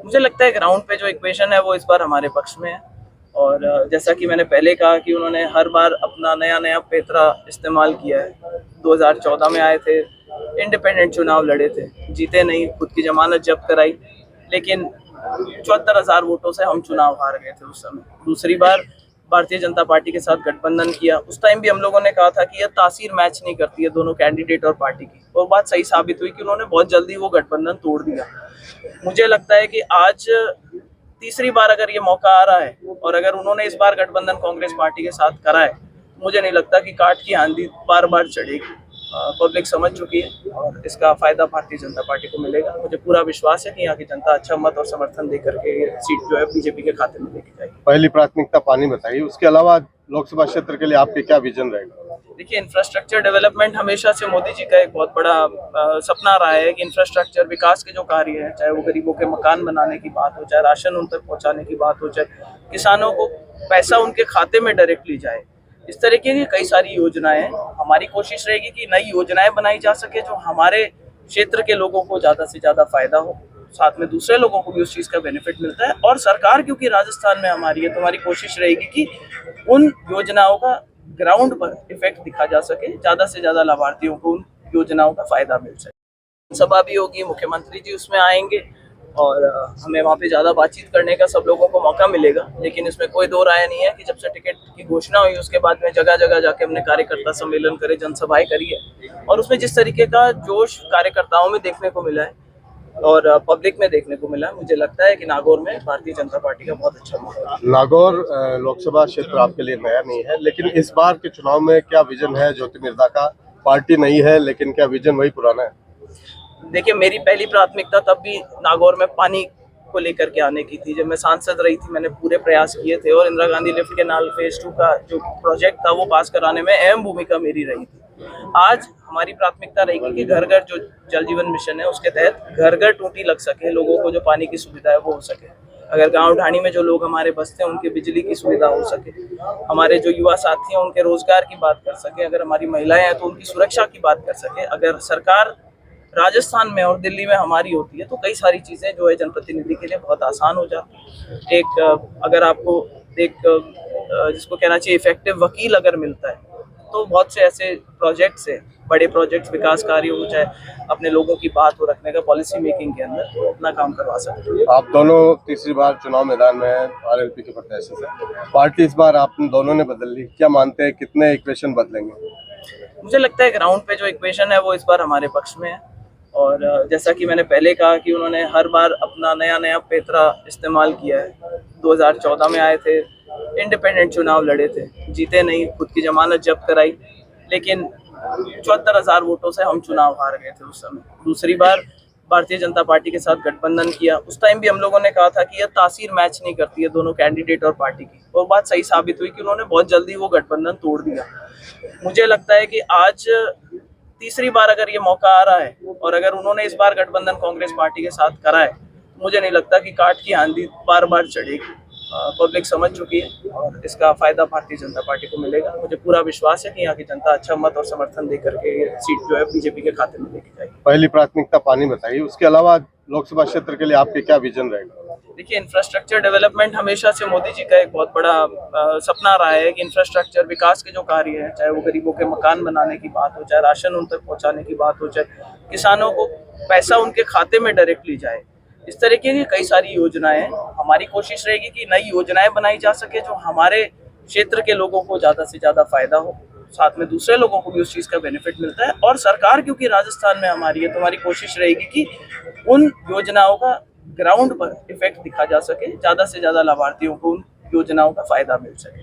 मुझे लगता है ग्राउंड पे जो इक्वेशन है वो इस बार हमारे पक्ष में है। और जैसा कि मैंने पहले कहा कि उन्होंने हर बार अपना नया नया पैंतरा इस्तेमाल किया है। 2014 में आए थे, इंडिपेंडेंट चुनाव लड़े थे, जीते नहीं, खुद की जमानत जब्त कराई, लेकिन 74,000 वोटों से हम चुनाव हार गए थे उस समय। दूसरी बार भारतीय जनता पार्टी के साथ गठबंधन किया, उस टाइम भी हम लोगों ने कहा था कि यह तासीर मैच नहीं करती है दोनों कैंडिडेट और पार्टी की, और बात सही साबित हुई कि उन्होंने बहुत जल्दी वो गठबंधन तोड़ दिया। मुझे लगता है कि आज तीसरी बार अगर ये मौका आ रहा है और अगर उन्होंने इस बार गठबंधन कांग्रेस पार्टी के साथ करा है, मुझे नहीं लगता कि काट की आंधी बार बार चढ़ेगी। पब्लिक समझ चुकी है और इसका फायदा भारतीय जनता पार्टी को मिलेगा। मुझे पूरा विश्वास है कि यहाँ की जनता अच्छा मत और समर्थन देकर के ये सीट जो है बीजेपी के खाते में लेके जाएगी। पहली प्राथमिकता पानी बताइए, उसके अलावा लोकसभा क्षेत्र के लिए आपके क्या विजन रहेगा? देखिए, इंफ्रास्ट्रक्चर डेवलपमेंट हमेशा से मोदी जी का एक बहुत बड़ा सपना रहा है कि इंफ्रास्ट्रक्चर विकास के जो कार्य हैं, चाहे वो गरीबों के मकान बनाने की बात हो, चाहे राशन उन तक पहुंचाने की बात हो, चाहे किसानों को पैसा उनके खाते में डायरेक्टली जाए, इस तरीके की कई सारी योजनाएं हैं। हमारी कोशिश रहेगी कि नई योजनाएं बनाई जा सके जो हमारे क्षेत्र के लोगों को ज़्यादा से ज़्यादा फायदा हो, साथ में दूसरे लोगों को भी उस चीज़ का बेनिफिट मिलता है। और सरकार क्योंकि राजस्थान में हमारी है, तो हमारी कोशिश रहेगी कि उन योजनाओं का ग्राउंड पर इफेक्ट दिखा जा सके, ज़्यादा से ज़्यादा लाभार्थियों को उन योजनाओं का फायदा मिल सके। सभा भी होगी, मुख्यमंत्री जी उसमें आएंगे और हमें वहाँ पे ज़्यादा बातचीत करने का सब लोगों को मौका मिलेगा। लेकिन इसमें कोई दो राय नहीं है कि जब से टिकट की घोषणा हुई उसके बाद में जगह जगह जाके हमने कार्यकर्ता सम्मेलन करे, जनसभाएं करी है, और उसमें जिस तरीके का जोश कार्यकर्ताओं में देखने को मिला है और पब्लिक में देखने को मिला है, मुझे लगता है कि नागौर में भारतीय जनता पार्टी का बहुत अच्छा मौका है। नागौर लोकसभा क्षेत्र आपके लिए नया नहीं है, लेकिन इस बार के चुनाव में क्या विजन है ज्योति मिर्धा का? पार्टी नहीं है लेकिन क्या विजन वही पुराना है? देखिए, मेरी पहली प्राथमिकता तब भी नागौर में पानी को लेकर के आने की थी। जब मैं सांसद रही थी, मैंने पूरे प्रयास किए थे और Indira Gandhi lift canal phase 2 का जो प्रोजेक्ट था वो पास कराने में अहम भूमिका मेरी रही थी। आज हमारी प्राथमिकता रहेगी कि घर घर जो जल जीवन मिशन है उसके तहत घर घर टूटी लग सके, लोगों को जो पानी की सुविधा है वो हो सके। अगर गांव ढाणी में जो लोग हमारे बसते हैं उनकी बिजली की सुविधा हो सके, हमारे जो युवा साथी हैं उनके रोजगार की बात कर सके, अगर हमारी महिलाएं हैं तो उनकी सुरक्षा की बात कर सके। अगर सरकार राजस्थान में और दिल्ली में हमारी होती है तो कई सारी चीज़ें जो है जनप्रतिनिधि के लिए बहुत आसान हो जाती है। अगर आपको एक जिसको कहना चाहिए इफेक्टिव वकील अगर मिलता है तो बहुत से ऐसे प्रोजेक्ट्स है, बड़े प्रोजेक्ट्स, विकास कार्य हो, चाहे अपने लोगों की बात हो रखने का पॉलिसी मेकिंग के अंदर, तो अपना काम करवा सकते हैं। आप दोनों तीसरी बार चुनाव मैदान में हैं, आरएलपी के प्रत्याशी से। पार्टी इस बार आप दोनों ने बदल ली, क्या मानते हैं कितने इक्वेशन बदलेंगे? मुझे लगता है ग्राउंड पे जो इक्वेशन है वो इस बार हमारे पक्ष में है। और जैसा कि मैंने पहले कहा कि उन्होंने हर बार अपना नया नया पैंतरा इस्तेमाल किया है। 2014 में आए थे, इंडिपेंडेंट चुनाव लड़े थे, जीते नहीं, खुद की जमानत जब्त कराई, लेकिन 74,000 वोटों से हम चुनाव हार गए थे उस समय। दूसरी बार भारतीय जनता पार्टी के साथ गठबंधन किया, उस टाइम भी हम लोगों ने कहा था कि यह तासीर मैच नहीं करती है दोनों कैंडिडेट और पार्टी की, और बात सही साबित हुई कि उन्होंने बहुत जल्दी वो गठबंधन तोड़ दिया। मुझे लगता है कि आज तीसरी बार अगर ये मौका आ रहा है और अगर उन्होंने इस बार गठबंधन कांग्रेस पार्टी के साथ करा है, मुझे नहीं लगता कि काट की आंधी बार बार चढ़ेगी। पब्लिक समझ चुकी है और इसका फायदा भारतीय जनता पार्टी को मिलेगा। मुझे पूरा विश्वास है कि यहाँ की जनता अच्छा मत और समर्थन देकर के ये सीट जो है बीजेपी के खाते में लेके जाएगी। पहली प्राथमिकता पानी बताइए, उसके अलावा लोकसभा क्षेत्र के लिए आपके क्या विजन रहेगा? देखिए, इंफ्रास्ट्रक्चर डेवलपमेंट हमेशा से मोदी जी का एक बहुत बड़ा सपना रहा है कि इंफ्रास्ट्रक्चर विकास के जो कार्य हैं, चाहे वो गरीबों के मकान बनाने की बात हो, चाहे राशन उन तक पहुंचाने की बात हो, चाहे किसानों को पैसा उनके खाते में डायरेक्टली जाए, इस तरीके की कई सारी योजनाएं हैं। हमारी कोशिश रहेगी कि नई योजनाएं बनाई जा सके जो हमारे क्षेत्र के लोगों को ज़्यादा से ज़्यादा फायदा हो, साथ में दूसरे लोगों को भी उस चीज़ का बेनिफिट मिलता है। और सरकार क्योंकि राजस्थान में हमारी है तो हमारी कोशिश रहेगी कि उन योजनाओं का ग्राउंड पर इफेक्ट दिखा जा सके, ज़्यादा से ज़्यादा लाभार्थियों को उन योजनाओं का फायदा मिल सके।